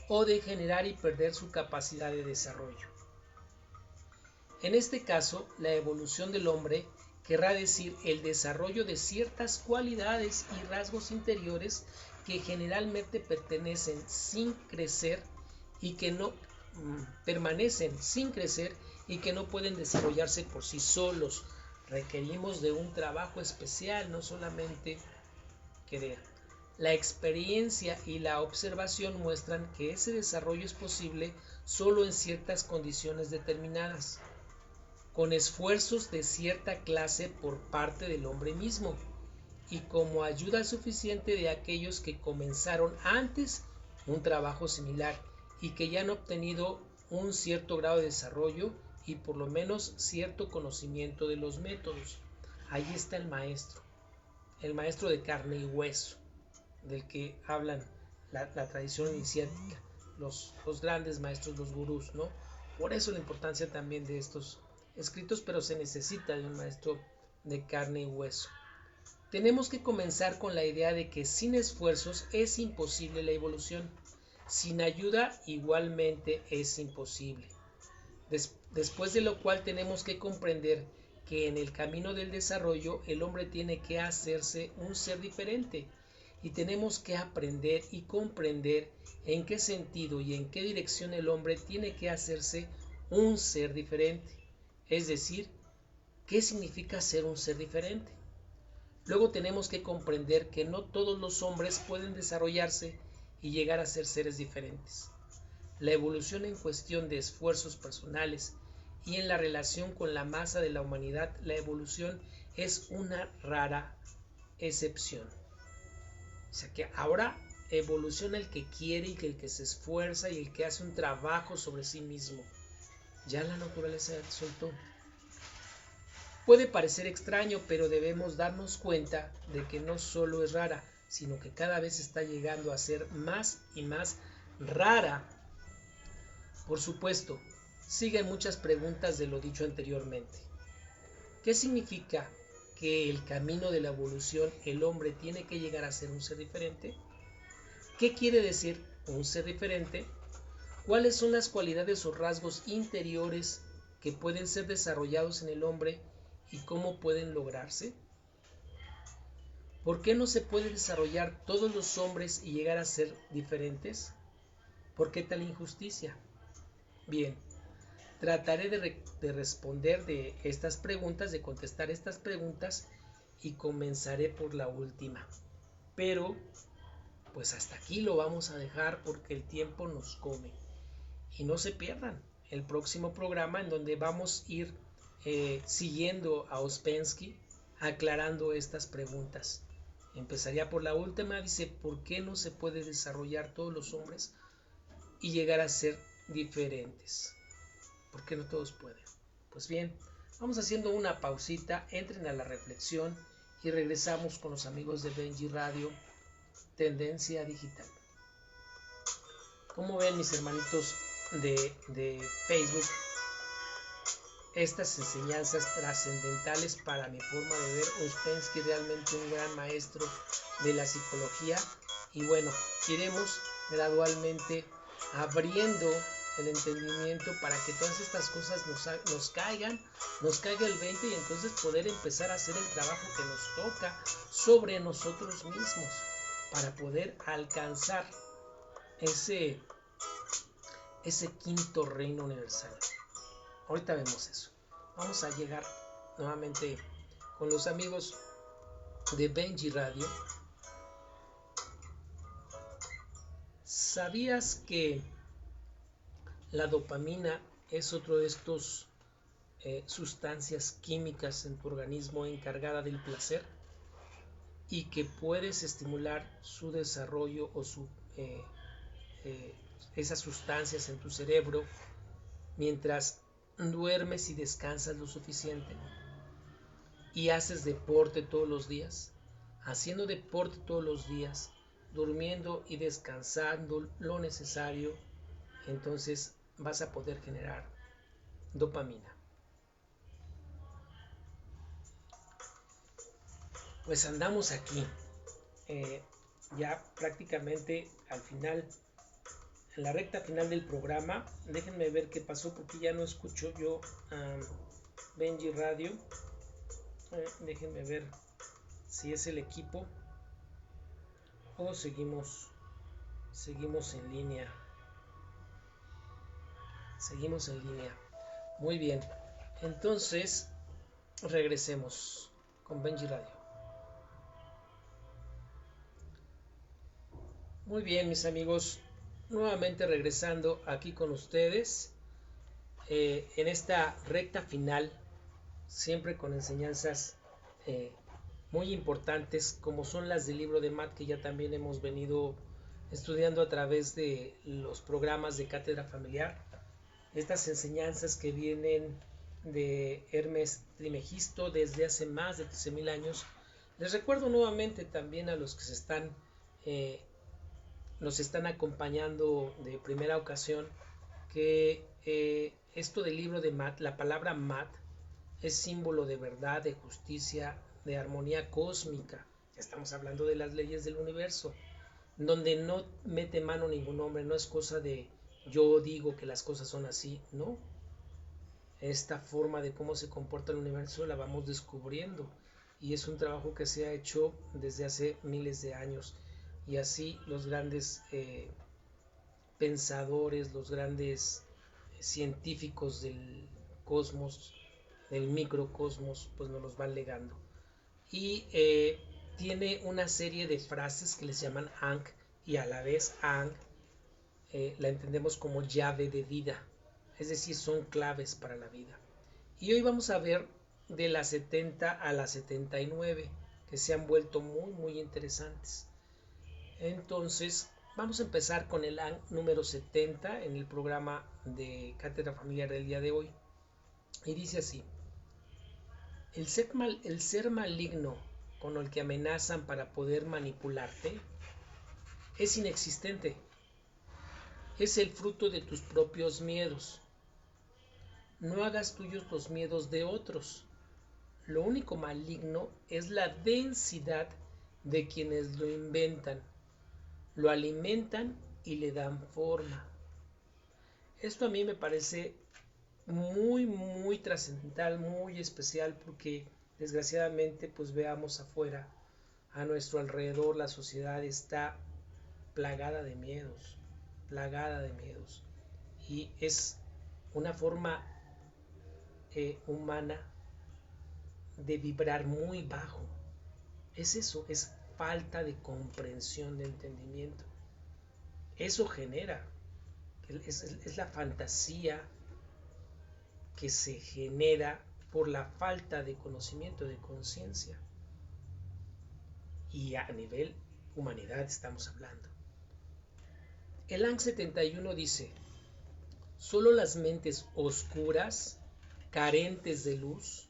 o degenerar y perder su capacidad de desarrollo. En este caso, la evolución del hombre querrá decir el desarrollo de ciertas cualidades y rasgos interiores que generalmente permanecen sin crecer y que no pueden desarrollarse por sí solos. Requerimos de un trabajo especial, no solamente querer. La experiencia y la observación muestran que ese desarrollo es posible solo en ciertas condiciones determinadas, con esfuerzos de cierta clase por parte del hombre mismo, y como ayuda suficiente de aquellos que comenzaron antes un trabajo similar y que ya han obtenido un cierto grado de desarrollo y por lo menos cierto conocimiento de los métodos. Ahí está el maestro de carne y hueso, del que hablan la tradición iniciática, los grandes maestros, los gurús, ¿no? Por eso la importancia también de estos escritos, pero se necesita de un maestro de carne y hueso. Tenemos que comenzar con la idea de que sin esfuerzos es imposible la evolución. Sin ayuda igualmente es imposible. Después de lo cual tenemos que comprender que en el camino del desarrollo el hombre tiene que hacerse un ser diferente y tenemos que aprender y comprender en qué sentido y en qué dirección el hombre tiene que hacerse un ser diferente. Es decir, ¿qué significa ser un ser diferente? Luego tenemos que comprender que no todos los hombres pueden desarrollarse y llegar a ser seres diferentes. La evolución en cuestión de esfuerzos personales y en la relación con la masa de la humanidad, la evolución es una rara excepción. O sea que ahora evoluciona el que quiere y el que se esfuerza y el que hace un trabajo sobre sí mismo. Ya la naturaleza soltó. Puede parecer extraño, pero debemos darnos cuenta de que no solo es rara, sino que cada vez está llegando a ser más y más rara. Por supuesto, siguen muchas preguntas de lo dicho anteriormente. ¿Qué significa que el camino de la evolución el hombre tiene que llegar a ser un ser diferente? ¿Qué quiere decir un ser diferente? ¿Cuáles son las cualidades o rasgos interiores que pueden ser desarrollados en el hombre y cómo pueden lograrse? ¿Por qué no se puede desarrollar todos los hombres y llegar a ser diferentes? ¿Por qué tal injusticia? Bien, trataré de responder de estas preguntas, de contestar estas preguntas y comenzaré por la última. Pero, pues hasta aquí lo vamos a dejar porque el tiempo nos come. Y no se pierdan el próximo programa en donde vamos a ir siguiendo a Ouspensky aclarando estas preguntas. Empezaría por la última, dice, ¿por qué no se puede desarrollar todos los hombres y llegar a ser diferentes? ¿Por qué no todos pueden? Pues bien, vamos haciendo una pausita, entren a la reflexión y regresamos con los amigos de Benji Radio, Tendencia Digital. ¿Cómo ven mis hermanitos de Facebook estas enseñanzas trascendentales para mi forma de ver? Ouspensky realmente un gran maestro de la psicología y bueno, iremos gradualmente abriendo el entendimiento para que todas estas cosas nos caiga el 20 y entonces poder empezar a hacer el trabajo que nos toca sobre nosotros mismos para poder alcanzar ese quinto reino universal. Ahorita vemos eso. Vamos a llegar nuevamente con los amigos de Benji Radio. ¿Sabías que la dopamina es otro de estos sustancias químicas en tu organismo encargada del placer y que puedes estimular su desarrollo o esas sustancias en tu cerebro mientras duermes y descansas lo suficiente y haces deporte todos los días? Haciendo deporte todos los días, durmiendo y descansando lo necesario, entonces vas a poder generar dopamina. Pues andamos aquí, ya prácticamente al final, en la recta final del programa. Déjenme ver qué pasó porque ya no escucho yo Benji Radio. Déjenme ver si es el equipo o seguimos en línea. Seguimos en línea. Muy bien. Entonces, regresemos con Benji Radio. Muy bien, mis amigos, nuevamente regresando aquí con ustedes en esta recta final, siempre con enseñanzas eh, muy importantes como son las del libro de Matt, que ya también hemos venido estudiando a través de los programas de Cátedra Familiar. Estas enseñanzas que vienen de Hermes Trismegisto desde hace más de 13.000 años. Les recuerdo nuevamente también a los que eh, nos están acompañando de primera ocasión que esto del libro de Matt, la palabra Matt, es símbolo de verdad, de justicia, de armonía cósmica. Ya estamos hablando de las leyes del universo, donde no mete mano ningún hombre, no es cosa de yo digo que las cosas son así, no. Esta forma de cómo se comporta el universo la vamos descubriendo y es un trabajo que se ha hecho desde hace miles de años y así los grandes pensadores, los grandes científicos del cosmos, del microcosmos, pues nos los van legando. Y tiene una serie de frases que les llaman Ankh y a la vez Ankh la entendemos como llave de vida, es decir, son claves para la vida. Y hoy vamos a ver de las 70 a las 79 que se han vuelto muy interesantes. Entonces, vamos a empezar con el número 70 en el programa de Cátedra Familiar del día de hoy. Y dice así: el ser maligno con el que amenazan para poder manipularte es inexistente. Es el fruto de tus propios miedos. No hagas tuyos los miedos de otros. Lo único maligno es la densidad de quienes lo inventan, lo alimentan y le dan forma. Esto a mí me parece muy trascendental, muy especial, porque desgraciadamente pues veamos afuera, a nuestro alrededor la sociedad está plagada de miedos, y es una forma humana de vibrar muy bajo. Es eso, es falta de comprensión, de entendimiento. Eso genera, es la fantasía que se genera por la falta de conocimiento, de conciencia. Y a nivel humanidad estamos hablando. El Ankh 71 dice: solo las mentes oscuras, carentes de luz,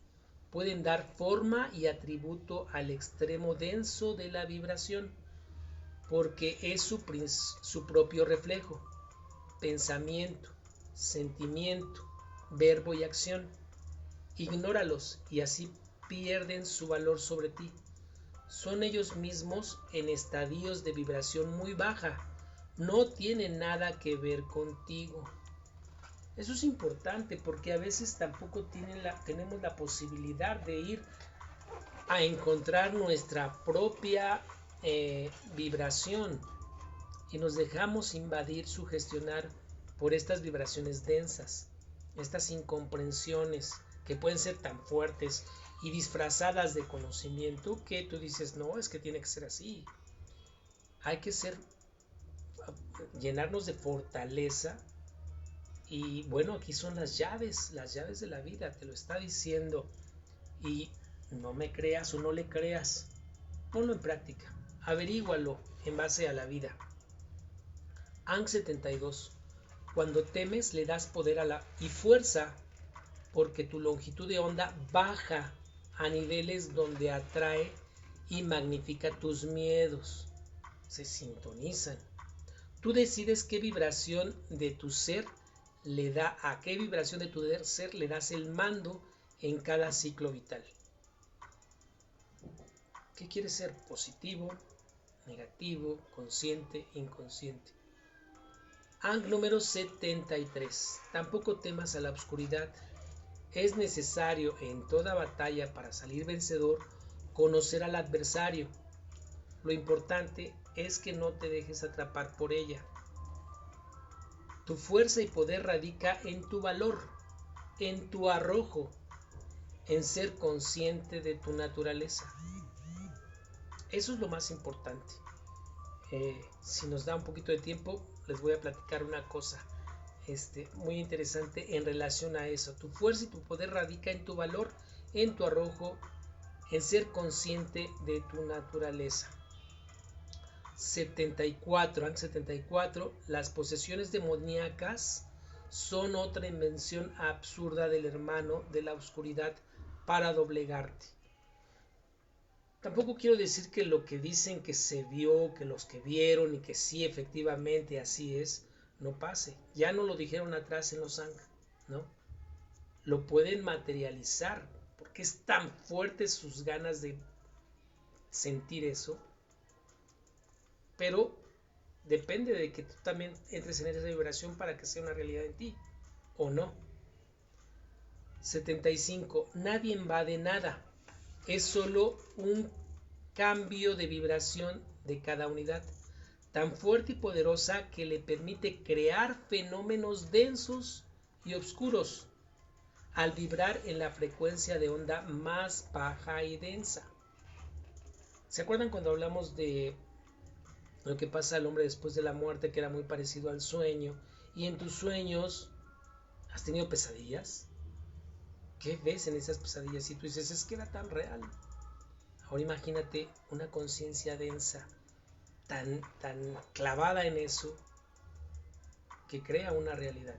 pueden dar forma y atributo al extremo denso de la vibración, porque es su propio reflejo, pensamiento, sentimiento, verbo y acción. Ignóralos y así pierden su valor sobre ti. Son ellos mismos en estadios de vibración muy baja, no tienen nada que ver contigo. Eso es importante porque a veces tampoco tenemos la posibilidad de ir a encontrar nuestra propia vibración y nos dejamos invadir, sugestionar por estas vibraciones densas, estas incomprensiones que pueden ser tan fuertes y disfrazadas de conocimiento que tú dices, no, es que tiene que ser así. Hay que llenarnos de fortaleza. Y bueno, aquí son las llaves de la vida, te lo está diciendo. Y no me creas o no le creas, ponlo en práctica, averígualo en base a la vida. Ankh 72. Cuando temes le das poder y fuerza, porque tu longitud de onda baja a niveles donde atrae y magnifica tus miedos. Se sintonizan. Tú decides qué vibración de tu ser a qué vibración de tu ser le das el mando en cada ciclo vital. ¿Qué quieres ser? ¿Positivo, negativo, consciente, inconsciente? Ankh número 73. Tampoco temas a la oscuridad. Es necesario en toda batalla, para salir vencedor, conocer al adversario. Lo importante es que no te dejes atrapar por ella. Tu fuerza y poder radica en tu valor, en tu arrojo, en ser consciente de tu naturaleza. Eso es lo más importante. si nos da un poquito de tiempo, les voy a platicar una cosa muy interesante en relación a eso. Tu fuerza y tu poder radica en tu valor, en tu arrojo, en ser consciente de tu naturaleza. 74. Las posesiones demoníacas son otra invención absurda del hermano de la oscuridad para doblegarte. Tampoco quiero decir que lo que dicen que se vio, que los que vieron y que sí efectivamente así es, no pase. Ya no lo dijeron atrás en los Ankh, ¿no? Lo pueden materializar, porque es tan fuerte sus ganas de sentir eso, pero depende de que tú también entres en esa vibración para que sea una realidad en ti, o no. 75. Nadie invade nada. Es solo un cambio de vibración de cada unidad, tan fuerte y poderosa que le permite crear fenómenos densos y oscuros al vibrar en la frecuencia de onda más baja y densa. ¿Se acuerdan cuando hablamos de lo que pasa al hombre después de la muerte, que era muy parecido al sueño? Y en tus sueños, ¿has tenido pesadillas? ¿Qué ves en esas pesadillas? Y tú dices, es que era tan real. Ahora imagínate una conciencia densa, tan clavada en eso, que crea una realidad.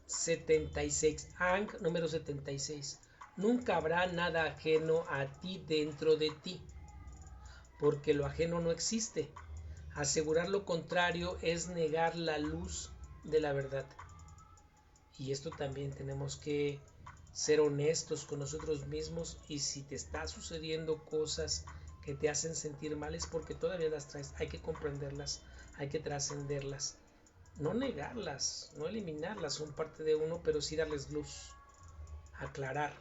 76. Ankh número 76. Nunca habrá nada ajeno a ti dentro de ti, porque lo ajeno no existe. Asegurar lo contrario es negar la luz de la verdad. Y esto también tenemos que ser honestos con nosotros mismos, y si te está sucediendo cosas que te hacen sentir mal es porque todavía las traes. Hay que comprenderlas, hay que trascenderlas, no negarlas, no eliminarlas, son parte de uno, pero sí darles luz, aclarar.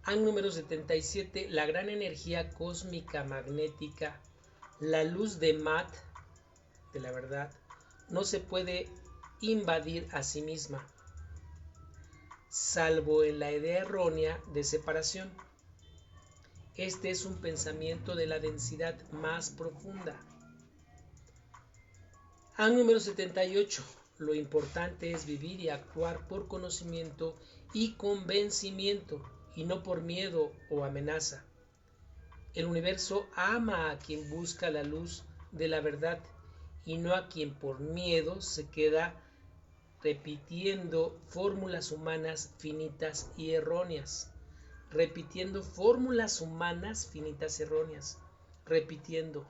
Ankh número 77. La gran energía cósmica magnética, la luz de Mat, de la verdad, no se puede invadir a sí misma, salvo en la idea errónea de separación. Este es un pensamiento de la densidad más profunda. Ankh número 78. Lo importante es vivir y actuar por conocimiento y convencimiento, y no por miedo o amenaza. El universo ama a quien busca la luz de la verdad, y no a quien por miedo se queda repitiendo fórmulas humanas finitas y erróneas. Repitiendo fórmulas humanas finitas y erróneas. Repitiendo.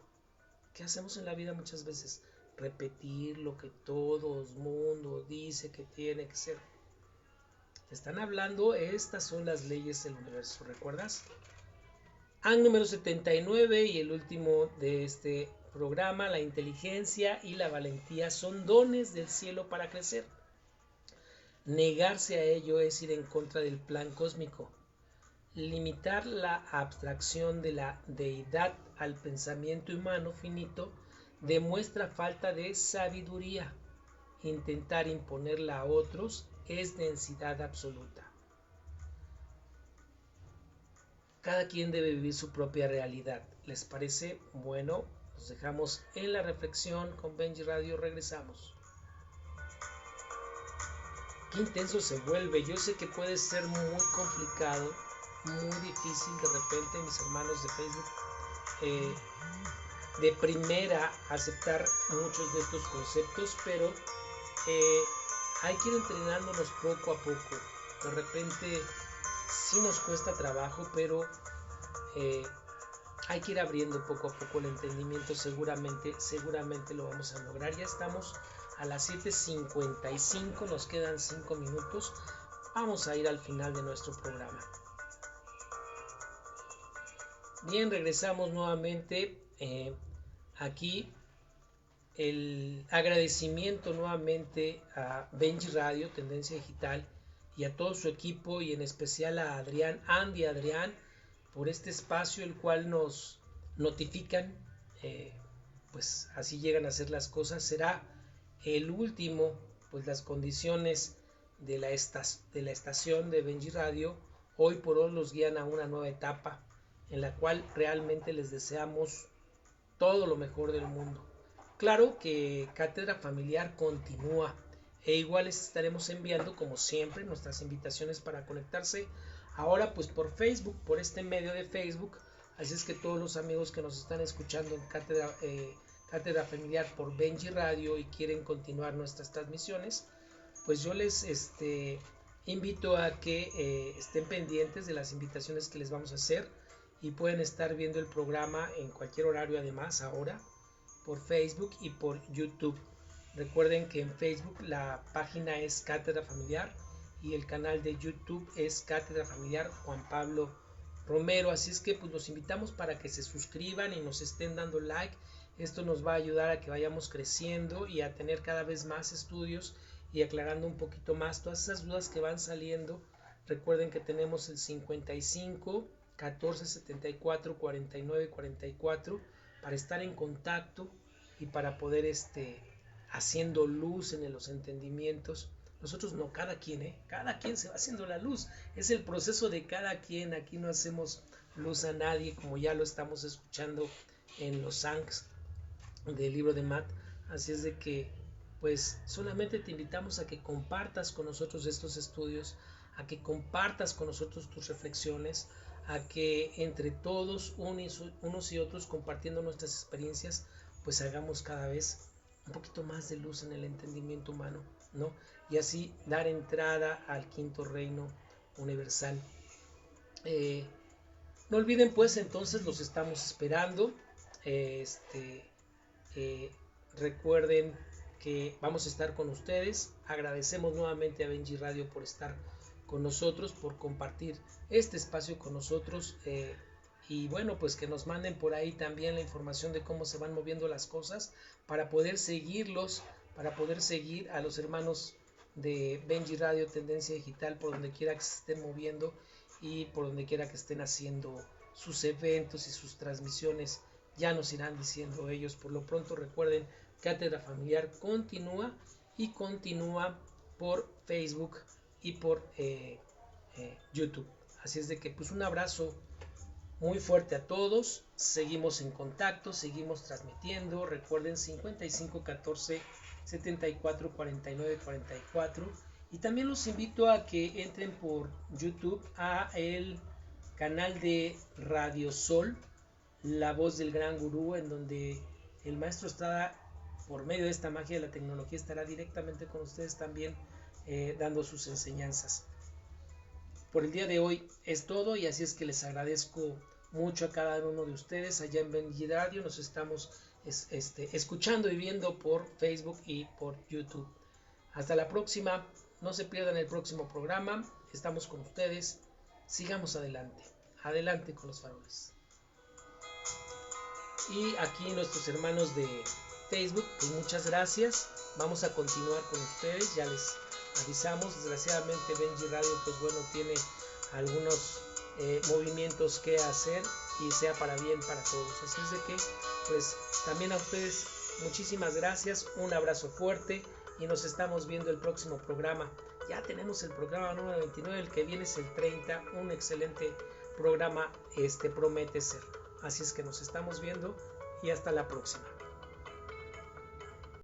¿Qué hacemos en la vida muchas veces? Repetir lo que todo el mundo dice que tiene que ser. Te están hablando, estas son las leyes del universo, ¿recuerdas? Ankh número 79 y el último de este programa. La inteligencia y la valentía son dones del cielo para crecer. Negarse a ello es ir en contra del plan cósmico. Limitar la abstracción de la deidad al pensamiento humano finito demuestra falta de sabiduría. Intentar imponerla a otros es densidad absoluta. Cada quien debe vivir su propia realidad. ¿Les parece? Bueno, nos dejamos en la reflexión con Benji Radio. Regresamos. Qué intenso se vuelve. Yo sé que puede ser muy complicado, muy difícil de repente, mis hermanos de Facebook, de primera aceptar muchos de estos conceptos, pero hay que ir entrenándonos poco a poco. De repente sí nos cuesta trabajo, pero hay que ir abriendo poco a poco el entendimiento. Seguramente lo vamos a lograr. Ya estamos a las 7:55, nos quedan 5 minutos. Vamos a ir al final de nuestro programa. Bien, regresamos nuevamente. Aquí el agradecimiento nuevamente a Benji Radio, Tendencia Digital, y a todo su equipo, y en especial a Adrián, por este espacio el cual nos notifican, pues así llegan a hacer las cosas. Será el último, pues las condiciones de la estación de Benji Radio hoy por hoy los guían a una nueva etapa en la cual realmente les deseamos todo lo mejor del mundo. Claro que Cátedra Familiar continúa e igual les estaremos enviando como siempre nuestras invitaciones para conectarse ahora pues por Facebook, por este medio de Facebook. Así es que todos los amigos que nos están escuchando en Cátedra Familiar por Benji Radio y quieren continuar nuestras transmisiones, pues yo les invito a que estén pendientes de las invitaciones que les vamos a hacer y pueden estar viendo el programa en cualquier horario, además ahora por Facebook y por YouTube. Recuerden que en Facebook la página es Cátedra Familiar y el canal de YouTube es Cátedra Familiar Juan Pablo Romero. Así es que pues los invitamos para que se suscriban y nos estén dando like. Esto nos va a ayudar a que vayamos creciendo y a tener cada vez más estudios y aclarando un poquito más todas esas dudas que van saliendo. Recuerden que tenemos el 55 14 74 49 44 para estar en contacto y para poder haciendo luz en los entendimientos. Nosotros no, cada quien se va haciendo la luz, es el proceso de cada quien. Aquí no hacemos luz a nadie, como ya lo estamos escuchando en los Sanks del libro de Matt. Así es de que pues solamente te invitamos a que compartas con nosotros estos estudios, a que compartas con nosotros tus reflexiones, a que entre todos, unos y otros, compartiendo nuestras experiencias, pues hagamos cada vez un poquito más de luz en el entendimiento humano, ¿no? Y así dar entrada al quinto reino universal. No olviden pues, entonces los estamos esperando. Recuerden que vamos a estar con ustedes. Agradecemos nuevamente a Benji Radio por estar con nosotros, por compartir este espacio con nosotros, y bueno, pues que nos manden por ahí también la información de cómo se van moviendo las cosas para poder seguirlos, para poder seguir a los hermanos de Benji Radio Tendencia Digital por donde quiera que se estén moviendo y por donde quiera que estén haciendo sus eventos y sus transmisiones. Ya nos irán diciendo ellos. Por lo pronto recuerden, Cátedra Familiar continúa y continúa por Facebook y por YouTube. Así es de que pues un abrazo muy fuerte a todos. Seguimos en contacto, seguimos transmitiendo. Recuerden 55 14 74 49 44. Y también los invito a que entren por YouTube a el canal de Radio Sol, la voz del gran gurú, en donde el maestro está, por medio de esta magia de la tecnología, estará directamente con ustedes también dando sus enseñanzas. Por el día de hoy es todo, y así es que les agradezco mucho a cada uno de ustedes. Allá en Benji Radio nos estamos escuchando y viendo por Facebook y por YouTube. Hasta la próxima, no se pierdan el próximo programa, estamos con ustedes, sigamos adelante, adelante con los faroles. Y aquí nuestros hermanos de Facebook, pues muchas gracias, vamos a continuar con ustedes, ya les avisamos. Desgraciadamente Benji Radio pues bueno tiene algunos movimientos que hacer y sea para bien para todos, así es de que pues también a ustedes muchísimas gracias, un abrazo fuerte y nos estamos viendo el próximo programa. Ya tenemos el programa número 29, el que viene es el 30, un excelente programa promete ser. Así es que nos estamos viendo y hasta la próxima.